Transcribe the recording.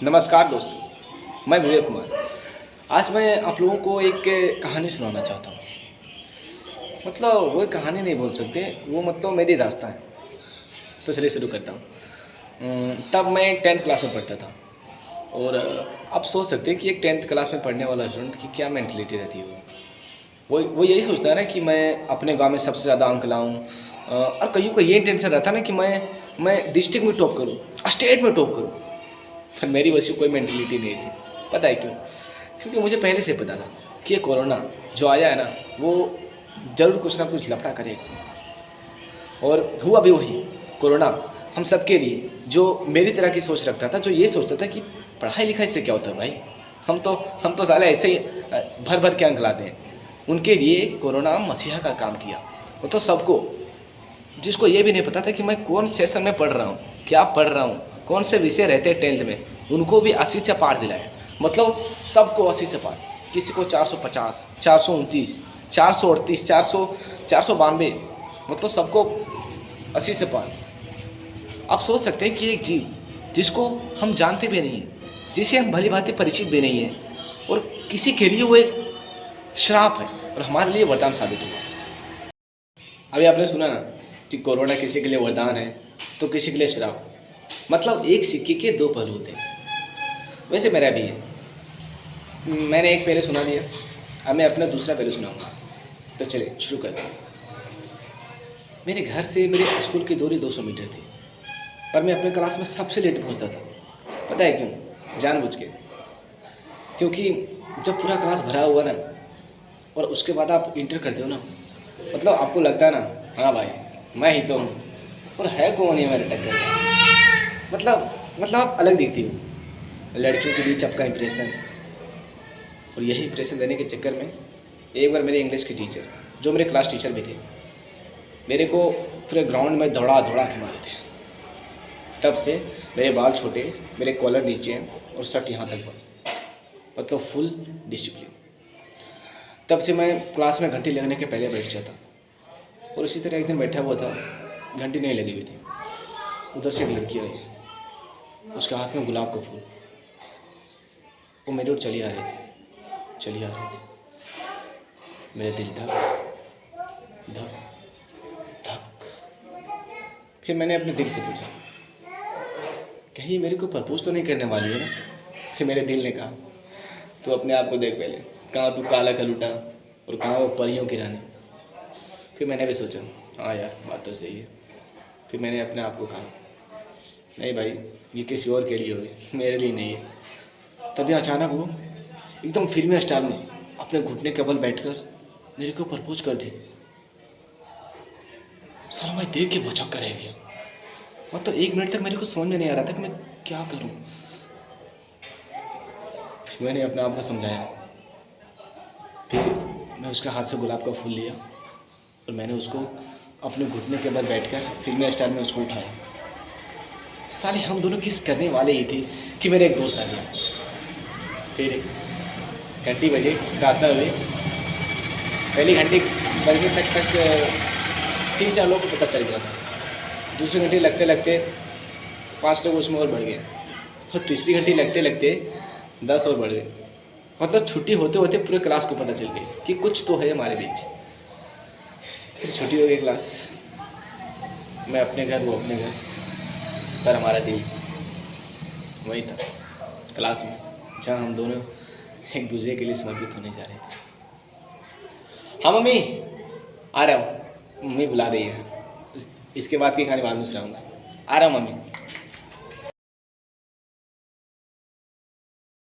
नमस्कार दोस्तों, मैं विवेक कुमार। आज मैं आप लोगों को एक कहानी सुनाना चाहता हूँ। मतलब वो कहानी नहीं बोल सकते, वो मतलब मेरी दास्तान है। तो चलिए शुरू करता हूँ। तब मैं 10th क्लास में पढ़ता था और आप सोच सकते हैं कि एक 10th क्लास में पढ़ने वाला स्टूडेंट की क्या मेंटलिटी रहती होगी। वो यही सोचता है ना कि मैं अपने गांव में सबसे ज़्यादा अंक लाऊं, और कईयों को ये टेंशन रहता है ना कि मैं डिस्ट्रिक्ट में टॉप करूं, स्टेट में टॉप करूं। पर मेरी वैसी कोई मेंटलिटी नहीं थी। पता है क्यों? क्योंकि मुझे पहले से पता था कि ये कोरोना जो आया है ना, वो ज़रूर कुछ ना कुछ लफड़ा करेगा। और हुआ भी वही। कोरोना हम सबके लिए, जो मेरी तरह की सोच रखता था, जो ये सोचता था कि पढ़ाई लिखाई से क्या होता है भाई, हम तो साला ऐसे ही भर भर के अंक लाते हैं, उनके लिए कोरोना मसीहा का काम किया। वो तो सबको, जिसको ये भी नहीं पता था कि मैं कौन सेशन में पढ़ रहा हूँ, क्या पढ़ रहा हूँ, कौन से विषय रहते हैं 10th में, उनको भी 80 से पार दिलाया। मतलब सबको 80 से पार, किसी को 450, 429, 438, 492, मतलब सबको 80 से पार। आप सोच सकते हैं कि एक जीव जिसको हम जानते भी नहीं हैं, जिसे हम भली भांति परिचित भी नहीं है, और किसी के लिए वो एक श्राप है और हमारे लिए वरदान साबित हुआ। अभी आपने सुना ना कि कोरोना किसी के लिए वरदान है तो किसी के लिए श्राप। मतलब एक सिक्के के दो पहलू होते हैं। वैसे मेरा भी है। मैंने एक पहलू सुना दिया, अब मैं अपना दूसरा पहलू सुनाऊंगा। तो चलिए शुरू करते हैं। मेरे घर से मेरे स्कूल की दूरी 200 मीटर थी, पर मैं अपने क्लास में सबसे लेट पहुंचता था। पता है क्यों? जानबूझ के। क्योंकि जब पूरा क्लास भरा हुआ ना, और उसके बाद आप इंटर करते हो ना, मतलब आपको लगता है ना, हाँ भाई मैं ही तो हूँ, और है कौन ये मेरे टक्कर का। मतलब आप अलग दिखती हो। लड़कियों के बीच आपका इंप्रेशन, और यही इंप्रेशन देने के चक्कर में एक बार मेरे इंग्लिश के टीचर, जो मेरे क्लास टीचर भी थे, मेरे को पूरे ग्राउंड में दौड़ा के मारे थे। तब से मेरे बाल छोटे, मेरे कॉलर नीचे हैं और शर्ट यहाँ तक बंद, मतलब फुल डिसिप्लिन। तब से मैं क्लास में घंटी लगने के पहले बैठ जाता। और इसी तरह एक दिन बैठा हुआ था, घंटी नहीं लगी हुई थी। उधर से एक लड़की आई, उसके हाथ में गुलाब का फूल। वो मेरे ओर चली आ रही थी। मेरा दिल धक धक धक। फिर मैंने अपने दिल से पूछा, कहीं मेरे को प्रपोज तो नहीं करने वाली है ना? फिर मेरे दिल ने कहा, तू अपने आप को देख पहले, कहाँ तू काला कलूटा और कहाँ वो परियों की रानी। फिर मैंने भी सोचा, हाँ यार बात तो सही है। फिर मैंने अपने आप को कहा, नहीं भाई ये किसी और के लिए होगी, मेरे लिए नहीं है। तभी अचानक वो एकदम फिल्मी स्टाइल में अपने घुटने के बल बैठकर मेरे को प्रपोज कर दी। साला मैं देख के भौचक्का रह गया। मतलब 1 मिनट तक मेरे को समझ में नहीं आ रहा था कि मैं क्या करूं। फिर मैंने अपने आप को समझाया। फिर मैं उसके हाथ से गुलाब का फूल लिया और मैंने उसको अपने घुटने के बल बैठकर फिल्मी स्टाइल में उसको उठाया। साले हम दोनों किस करने वाले ही थे कि मेरा एक दोस्त आ गया। फिर घंटी बजे, रात 9 बजे, पहली घंटी बजने तक 3-4 लोग को पता चल गया था। दूसरी घंटी लगते लगते 5 लोग उसमें और बढ़ गए, और तीसरी घंटी लगते लगते 10 और बढ़ गए। मतलब छुट्टी होते होते पूरे क्लास को पता चल गई कि कुछ तो है हमारे बीच। फिर छुट्टी हो गई क्लास, मैं अपने घर, वो अपने घर, पर हमारा दिल वही था, क्लास में, जहाँ हम दोनों एक दूसरे के लिए समर्पित होने जा रहे थे। हाँ मम्मी आ रहा हूँ, मम्मी बुला रही है। इसके बाद की कहानी बाद में सुनाऊंगा। आ रहा हूँ मम्मी।